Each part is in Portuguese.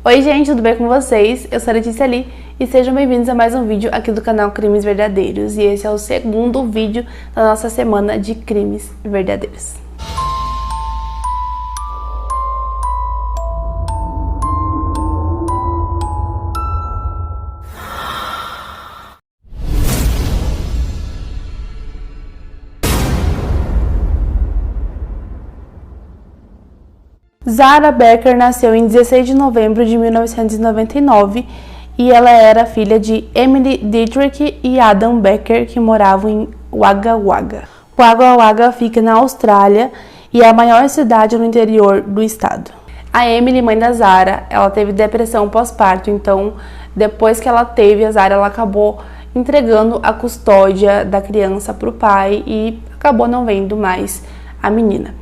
Oi gente, tudo bem com vocês? Eu sou a Letícia Lee e sejam bem-vindos a mais um vídeo aqui do canal Crimes Verdadeiros. E esse é o segundo vídeo da nossa semana de crimes verdadeiros. Zara Becker nasceu em 16 de novembro de 1999 e ela era filha de Emily Dietrich e Adam Becker, que moravam em Wagga Wagga. Wagga Wagga fica na Austrália e é a maior cidade no interior do estado. A Emily, mãe da Zara, ela teve depressão pós-parto, então depois que ela teve a Zara, ela acabou entregando a custódia da criança para o pai e acabou não vendo mais a menina.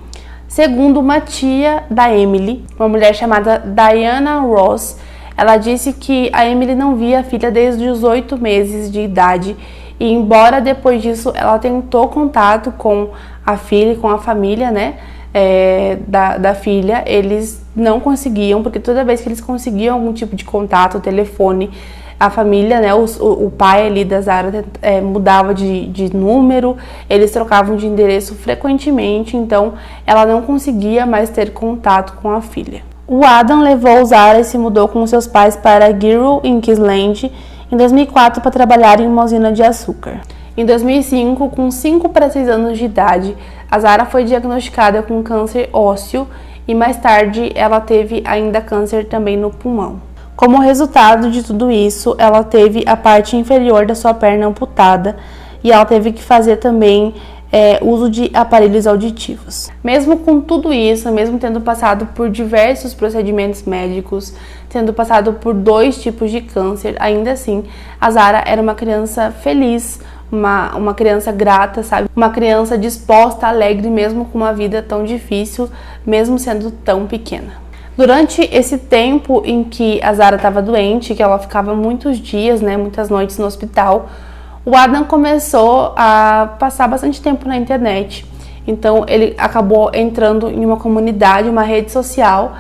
Segundo uma tia da Emily, uma mulher chamada Diana Ross, ela disse que a Emily não via a filha desde os 8 meses de idade e embora depois disso ela tentou contato com a filha e com a família, da filha, eles não conseguiam, porque toda vez que eles conseguiam algum tipo de contato, telefone, a família, o pai ali da Zara mudava de número, eles trocavam de endereço frequentemente, então ela não conseguia mais ter contato com a filha. O Adam levou Zara e se mudou com seus pais para Giro, em Queensland, em 2004 para trabalhar em uma usina de açúcar. Em 2005, com 5 para 6 anos de idade, a Zara foi diagnosticada com câncer ósseo e mais tarde ela teve ainda câncer também no pulmão. Como resultado de tudo isso, ela teve a parte inferior da sua perna amputada e ela teve que fazer também uso de aparelhos auditivos. Mesmo com tudo isso, mesmo tendo passado por diversos procedimentos médicos, tendo passado por 2 tipos de câncer, ainda assim, a Zara era uma criança feliz, uma criança grata, sabe? Uma criança disposta, alegre, mesmo com uma vida tão difícil, mesmo sendo tão pequena. Durante esse tempo em que a Zara estava doente, que ela ficava muitos dias, muitas noites no hospital, o Adam começou a passar bastante tempo na internet. Então ele acabou entrando em uma comunidade, uma rede social,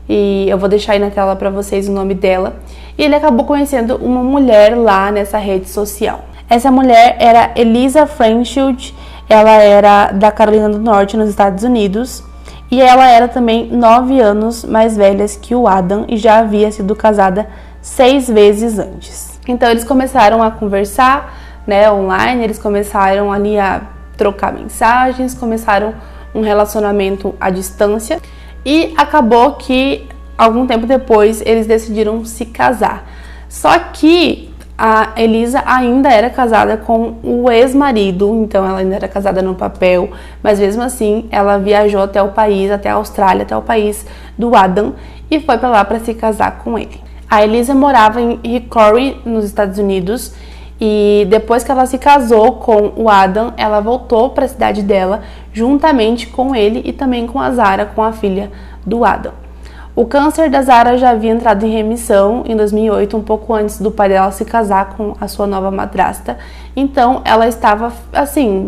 e eu vou deixar aí na tela para vocês o nome dela. E ele acabou conhecendo uma mulher lá nessa rede social. Essa mulher era Elisa Frenchild, ela era da Carolina do Norte, nos Estados Unidos. E ela era também 9 anos mais velha que o Adam e já havia sido casada 6 vezes antes. Então eles começaram a conversar, online, eles começaram ali a trocar mensagens, começaram um relacionamento à distância e acabou que algum tempo depois eles decidiram se casar. Só que a Elisa ainda era casada com o ex-marido, então ela ainda era casada no papel, mas mesmo assim ela viajou até o país, até a Austrália, até o país do Adam e foi para lá para se casar com ele. A Elisa morava em Hickory, nos Estados Unidos, e depois que ela se casou com o Adam, ela voltou para a cidade dela juntamente com ele e também com a Zara, com a filha do Adam. O câncer da Zara já havia entrado em remissão em 2008, um pouco antes do pai dela se casar com a sua nova madrasta. Então, ela estava,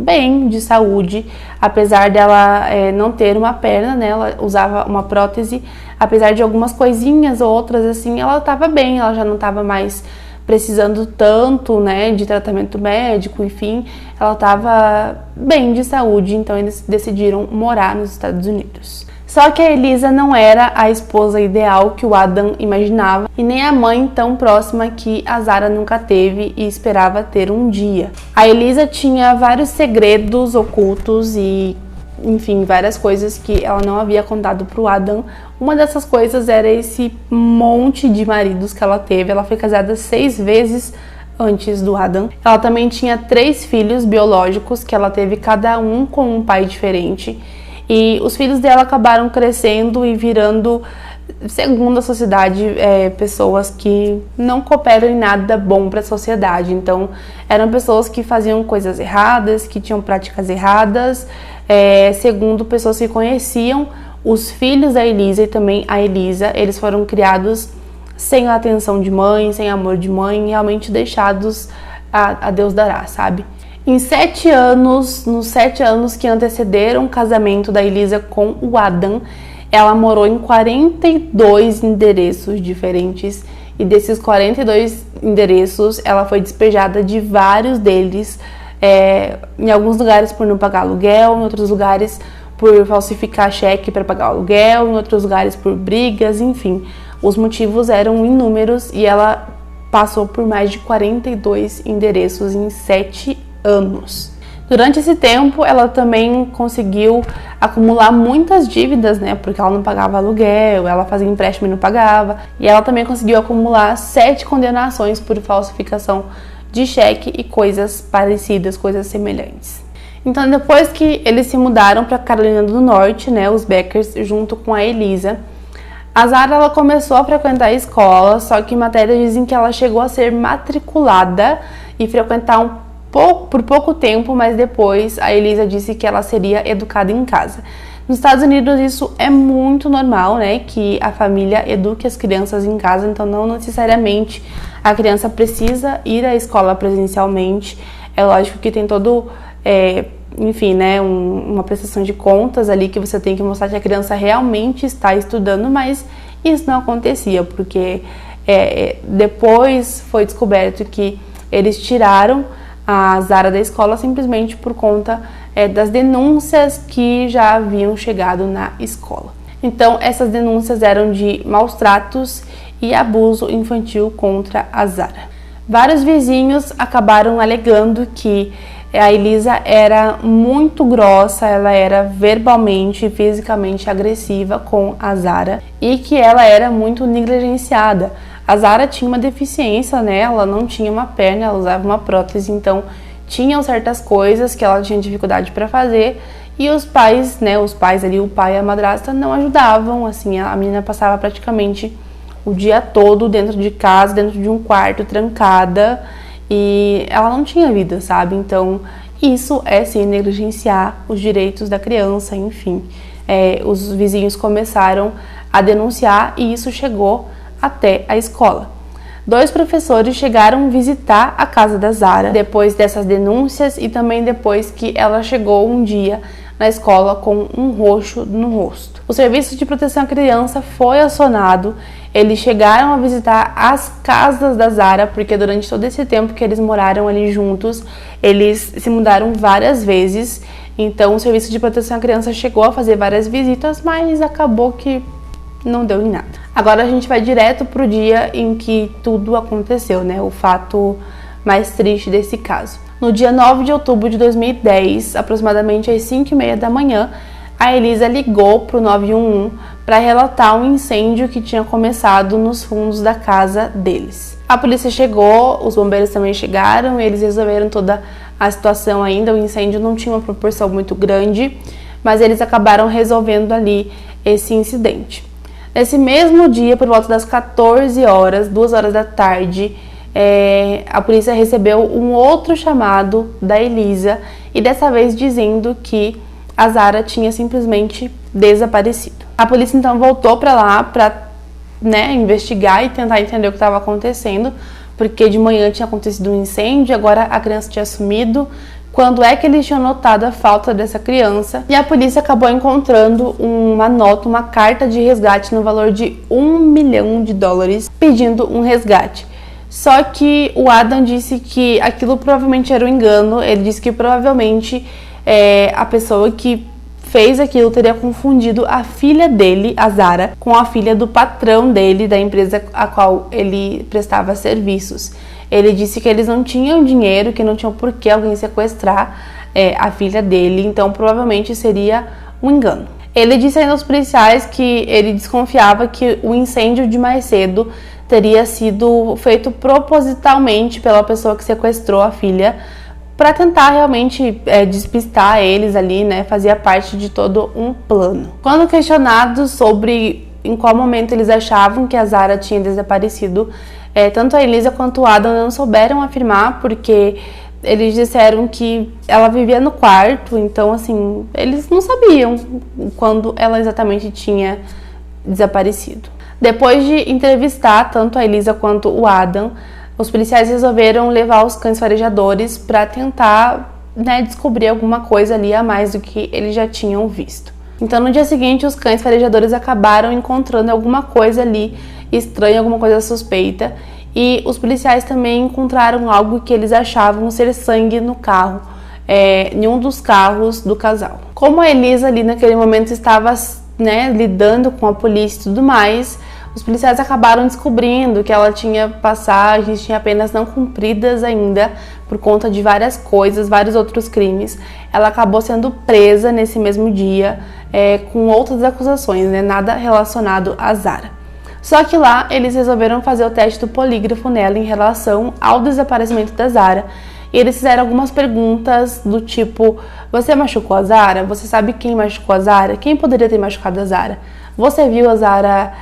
bem de saúde, apesar dela não ter uma perna, ela usava uma prótese. Apesar de algumas coisinhas ou outras, ela estava bem, ela já não estava mais precisando tanto, de tratamento médico, enfim. Ela estava bem de saúde, então eles decidiram morar nos Estados Unidos. Só que a Elisa não era a esposa ideal que o Adam imaginava e nem a mãe tão próxima que a Zara nunca teve e esperava ter um dia. A Elisa tinha vários segredos ocultos e, enfim, várias coisas que ela não havia contado para o Adam. Uma dessas coisas era esse monte de maridos que ela teve. Ela foi casada 6 vezes antes do Adam. Ela também tinha 3 filhos biológicos que ela teve, cada um com um pai diferente. E os filhos dela acabaram crescendo e virando, segundo a sociedade, pessoas que não cooperam em nada bom para a sociedade. Então, eram pessoas que faziam coisas erradas, que tinham práticas erradas, segundo pessoas que conheciam os filhos da Elisa e também a Elisa. Eles foram criados sem a atenção de mãe, sem amor de mãe, realmente deixados a Deus dará, sabe? Nos 7 anos que antecederam o casamento da Elisa com o Adam, ela morou em 42 endereços diferentes e desses 42 endereços ela foi despejada de vários deles, em alguns lugares por não pagar aluguel, em outros lugares por falsificar cheque para pagar aluguel, em outros lugares por brigas, enfim. Os motivos eram inúmeros e ela passou por mais de 42 endereços em 7 anos. Durante esse tempo, ela também conseguiu acumular muitas dívidas, né? Porque ela não pagava aluguel, ela fazia empréstimo e não pagava. E ela também conseguiu acumular 7 condenações por falsificação de cheque e coisas parecidas, coisas semelhantes. Então, depois que eles se mudaram para Carolina do Norte, né? Os Beckers, junto com a Elisa, a Zara ela começou a frequentar a escola, só que matérias dizem que ela chegou a ser matriculada e frequentar por pouco tempo, mas depois a Elisa disse que ela seria educada em casa. Nos Estados Unidos isso é muito normal, né, que a família eduque as crianças em casa, então não necessariamente a criança precisa ir à escola presencialmente. É lógico que tem todo, enfim, né, uma prestação de contas ali que você tem que mostrar que a criança realmente está estudando, mas isso não acontecia, porque depois foi descoberto que eles tiraram a Zara da escola simplesmente por conta das denúncias que já haviam chegado na escola. Então, essas denúncias eram de maus tratos e abuso infantil contra a Zara. Vários vizinhos acabaram alegando que a Elisa era muito grossa, ela era verbalmente e fisicamente agressiva com a Zara e que ela era muito negligenciada. A Zara tinha uma deficiência, né? Ela não tinha uma perna, ela usava uma prótese, então tinham certas coisas que ela tinha dificuldade para fazer e os pais, né? Os pais ali, o pai e a madrasta não ajudavam, assim, a menina passava praticamente o dia todo dentro de casa, dentro de um quarto, trancada, e ela não tinha vida, sabe? Então, isso é sim negligenciar os direitos da criança, enfim. Os vizinhos começaram a denunciar e isso chegou até a escola. 2 professores chegaram visitar a casa da Zara depois dessas denúncias e também depois que ela chegou um dia na escola com um roxo no rosto. O Serviço de Proteção à Criança foi acionado, eles chegaram a visitar as casas da Zara, porque durante todo esse tempo que eles moraram ali juntos, eles se mudaram várias vezes, então o Serviço de Proteção à Criança chegou a fazer várias visitas, mas acabou que não deu em nada. Agora a gente vai direto pro dia em que tudo aconteceu, né? O fato mais triste desse caso. No dia 9 de outubro de 2010, aproximadamente às 5h30 da manhã, a Elisa ligou pro 911 para relatar um incêndio que tinha começado nos fundos da casa deles. A polícia chegou, os bombeiros também chegaram, eles resolveram toda a situação ainda. O incêndio não tinha uma proporção muito grande, mas eles acabaram resolvendo ali esse incidente. Nesse mesmo dia, por volta das 14 horas, 2 horas da tarde, a polícia recebeu um outro chamado da Elisa e dessa vez dizendo que a Zara tinha simplesmente desaparecido. A polícia então voltou para lá para, né, investigar e tentar entender o que estava acontecendo, porque de manhã tinha acontecido um incêndio, agora a criança tinha sumido. Quando é que eles tinham notado a falta dessa criança? E a polícia acabou encontrando uma nota, uma carta de resgate no valor de $1 milhão pedindo um resgate. Só que o Adam disse que aquilo provavelmente era um engano. Ele disse que provavelmente a pessoa que fez aquilo teria confundido a filha dele, a Zara, com a filha do patrão dele, da empresa a qual ele prestava serviços. Ele disse que eles não tinham dinheiro, que não tinham por que alguém sequestrar a filha dele, então provavelmente seria um engano. Ele disse ainda aos policiais que ele desconfiava que o incêndio de mais cedo teria sido feito propositalmente pela pessoa que sequestrou a filha, para tentar realmente despistar eles ali, né? Fazia parte de todo um plano. Quando questionados sobre em qual momento eles achavam que a Zara tinha desaparecido, tanto a Elisa quanto o Adam não souberam afirmar, porque eles disseram que ela vivia no quarto, então assim, eles não sabiam quando ela exatamente tinha desaparecido. Depois de entrevistar tanto a Elisa quanto o Adam, os policiais resolveram levar os cães farejadores para tentar, né, descobrir alguma coisa ali a mais do que eles já tinham visto. Então no dia seguinte os cães farejadores acabaram encontrando alguma coisa ali estranha, alguma coisa suspeita, e os policiais também encontraram algo que eles achavam ser sangue no carro, em um dos carros do casal. Como a Elisa ali naquele momento estava, né, lidando com a polícia e tudo mais, os policiais acabaram descobrindo que ela tinha passagens, tinha penas não cumpridas ainda por conta de várias coisas, vários outros crimes. Ela acabou sendo presa nesse mesmo dia com outras acusações, né, nada relacionado a Zara. Só que lá eles resolveram fazer o teste do polígrafo nela em relação ao desaparecimento da Zara. E eles fizeram algumas perguntas do tipo: você machucou a Zara? Você sabe quem machucou a Zara? Quem poderia ter machucado a Zara? Você viu a Zara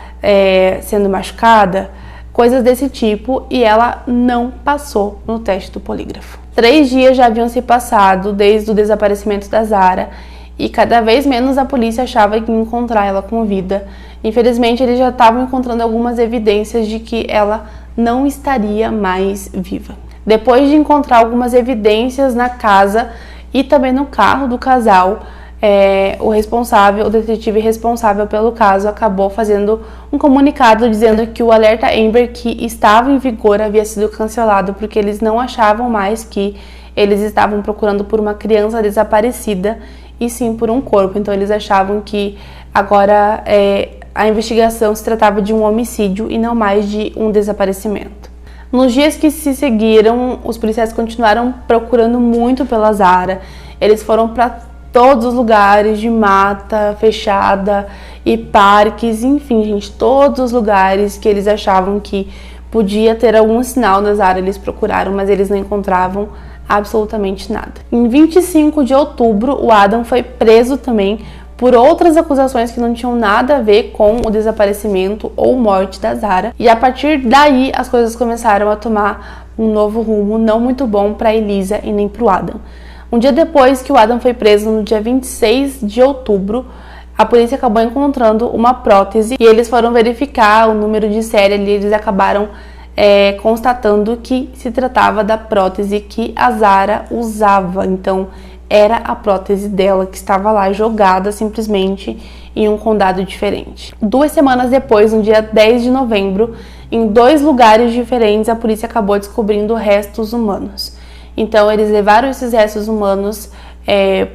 sendo machucada? Coisas desse tipo, e ela não passou no teste do polígrafo. 3 dias já haviam se passado desde o desaparecimento da Zara e cada vez menos a polícia achava que ia encontrar ela com vida. Infelizmente, eles já estavam encontrando algumas evidências de que ela não estaria mais viva. Depois de encontrar algumas evidências na casa e também no carro do casal, o detetive responsável pelo caso acabou fazendo um comunicado dizendo que o alerta Amber que estava em vigor havia sido cancelado porque eles não achavam mais que eles estavam procurando por uma criança desaparecida e sim por um corpo. Então eles achavam que agora a investigação se tratava de um homicídio e não mais de um desaparecimento. Nos dias que se seguiram, os policiais continuaram procurando muito pela Zara. Eles foram para todos os lugares de mata fechada e parques, enfim, gente, todos os lugares que eles achavam que podia ter algum sinal da Zara, eles procuraram, mas eles não encontravam absolutamente nada. Em 25 de outubro, o Adam foi preso também por outras acusações que não tinham nada a ver com o desaparecimento ou morte da Zara. E a partir daí, as coisas começaram a tomar um novo rumo não muito bom para Elisa e nem para o Adam. Um dia depois que o Adam foi preso, no dia 26 de outubro, a polícia acabou encontrando uma prótese e eles foram verificar o número de série ali. Eles acabaram constatando que se tratava da prótese que a Zara usava. Então, era a prótese dela que estava lá jogada simplesmente em um condado diferente. 2 semanas depois, no dia 10 de novembro, em 2 lugares diferentes, a polícia acabou descobrindo restos humanos. Então, eles levaram esses restos humanos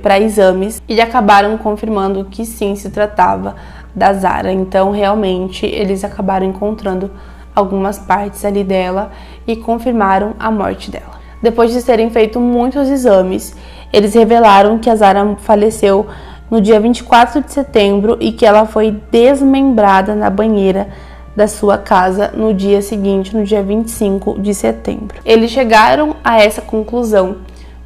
para exames e acabaram confirmando que sim, se tratava da Zara. Então, realmente, eles acabaram encontrando algumas partes ali dela e confirmaram a morte dela. Depois de terem feito muitos exames, eles revelaram que a Zara faleceu no dia 24 de setembro e que ela foi desmembrada na banheira da sua casa no dia seguinte, no dia 25 de setembro. Eles chegaram a essa conclusão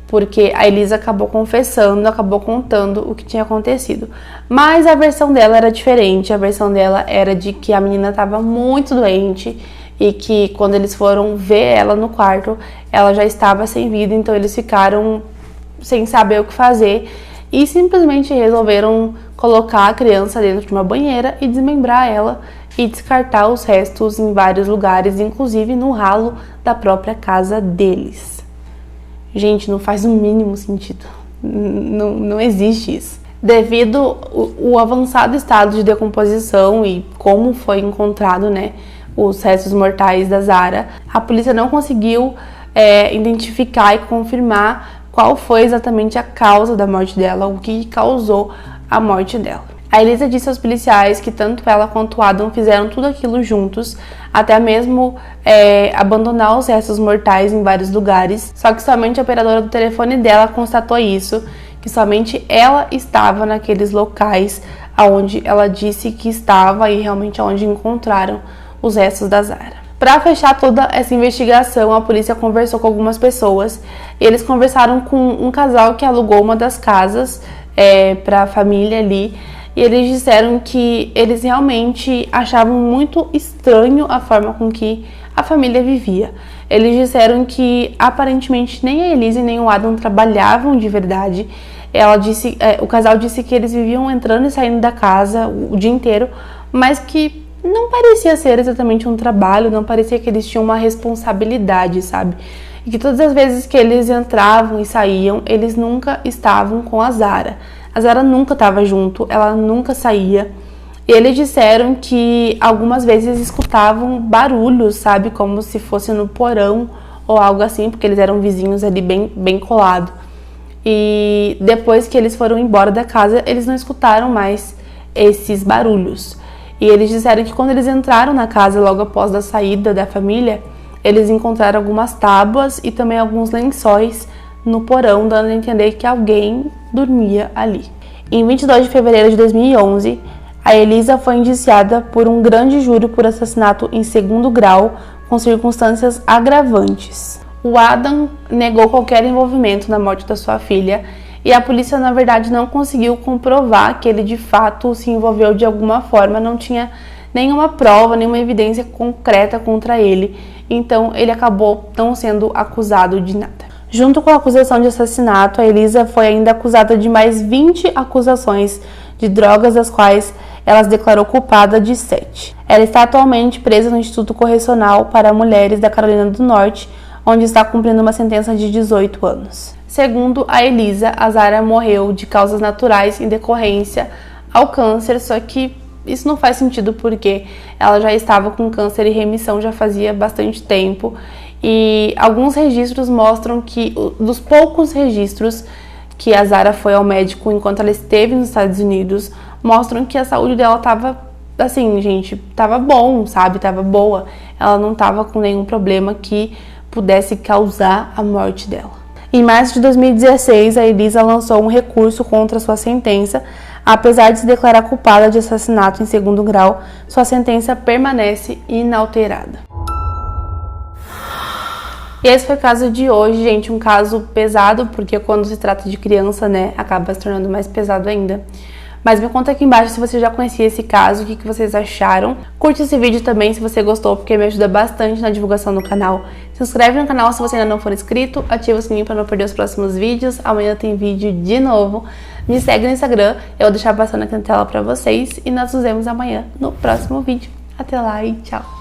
porque a Elisa acabou confessando, acabou contando o que tinha acontecido. Mas a versão dela era diferente, a versão dela era de que a menina estava muito doente e que quando eles foram ver ela no quarto, ela já estava sem vida, então eles ficaram sem saber o que fazer e simplesmente resolveram colocar a criança dentro de uma banheira e desmembrar ela e descartar os restos em vários lugares, inclusive no ralo da própria casa deles. Gente, não faz o mínimo sentido. Não existe isso. Devido ao avançado estado de decomposição e como foi encontrado, né, os restos mortais da Zara, a polícia não conseguiu identificar e confirmar qual foi exatamente a causa da morte dela, o que causou a morte dela. A Elisa disse aos policiais que tanto ela quanto o Adam fizeram tudo aquilo juntos, até mesmo abandonar os restos mortais em vários lugares, só que somente a operadora do telefone dela constatou isso, que somente ela estava naqueles locais onde ela disse que estava e realmente onde encontraram os restos da Zara. Para fechar toda essa investigação, a polícia conversou com algumas pessoas. Eles conversaram com um casal que alugou uma das casas para a família ali. E eles disseram que eles realmente achavam muito estranho a forma com que a família vivia. Eles disseram que aparentemente nem a Elisa nem o Adam trabalhavam de verdade. O casal disse que eles viviam entrando e saindo da casa o dia inteiro, mas que não parecia ser exatamente um trabalho, não parecia que eles tinham uma responsabilidade, sabe? E que todas as vezes que eles entravam e saíam, eles nunca estavam com a Zara. A Zara nunca estava junto, ela nunca saía. E eles disseram que algumas vezes escutavam barulhos, sabe? Como se fosse no porão ou algo assim, porque eles eram vizinhos ali bem colados. E depois que eles foram embora da casa, eles não escutaram mais esses barulhos. E eles disseram que quando eles entraram na casa logo após a saída da família, eles encontraram algumas tábuas e também alguns lençóis no porão, dando a entender que alguém dormia ali. Em 22 de fevereiro de 2011, a Elisa foi indiciada por um grande júri por assassinato em segundo grau com circunstâncias agravantes. O Adam negou qualquer envolvimento na morte da sua filha e a polícia, na verdade, não conseguiu comprovar que ele de fato se envolveu de alguma forma, não tinha nenhuma prova, nenhuma evidência concreta contra ele, então ele acabou não sendo acusado de nada. Junto com a acusação de assassinato, a Elisa foi ainda acusada de mais 20 acusações de drogas, das quais ela se declarou culpada de 7. Ela está atualmente presa no Instituto Correcional para Mulheres da Carolina do Norte, onde está cumprindo uma sentença de 18 anos. Segundo a Elisa, a Zara morreu de causas naturais em decorrência ao câncer, só que isso não faz sentido porque ela já estava com câncer em remissão já fazia bastante tempo. E alguns registros mostram que, dos poucos registros que a Zara foi ao médico enquanto ela esteve nos Estados Unidos, mostram que a saúde dela tava, assim, gente, tava bom, sabe? Tava boa. Ela não tava com nenhum problema que pudesse causar a morte dela. Em março de 2016, a Elisa lançou um recurso contra sua sentença. Apesar de se declarar culpada de assassinato em segundo grau, sua sentença permanece inalterada. E esse foi o caso de hoje, gente, um caso pesado, porque quando se trata de criança, né, acaba se tornando mais pesado ainda. Mas me conta aqui embaixo se você já conhecia esse caso, o que vocês acharam. Curte esse vídeo também se você gostou, porque me ajuda bastante na divulgação do canal. Se inscreve no canal se você ainda não for inscrito, ativa o sininho para não perder os próximos vídeos. Amanhã tem vídeo de novo. Me segue no Instagram, eu vou deixar passando aqui na tela para vocês. E nós nos vemos amanhã no próximo vídeo. Até lá e tchau!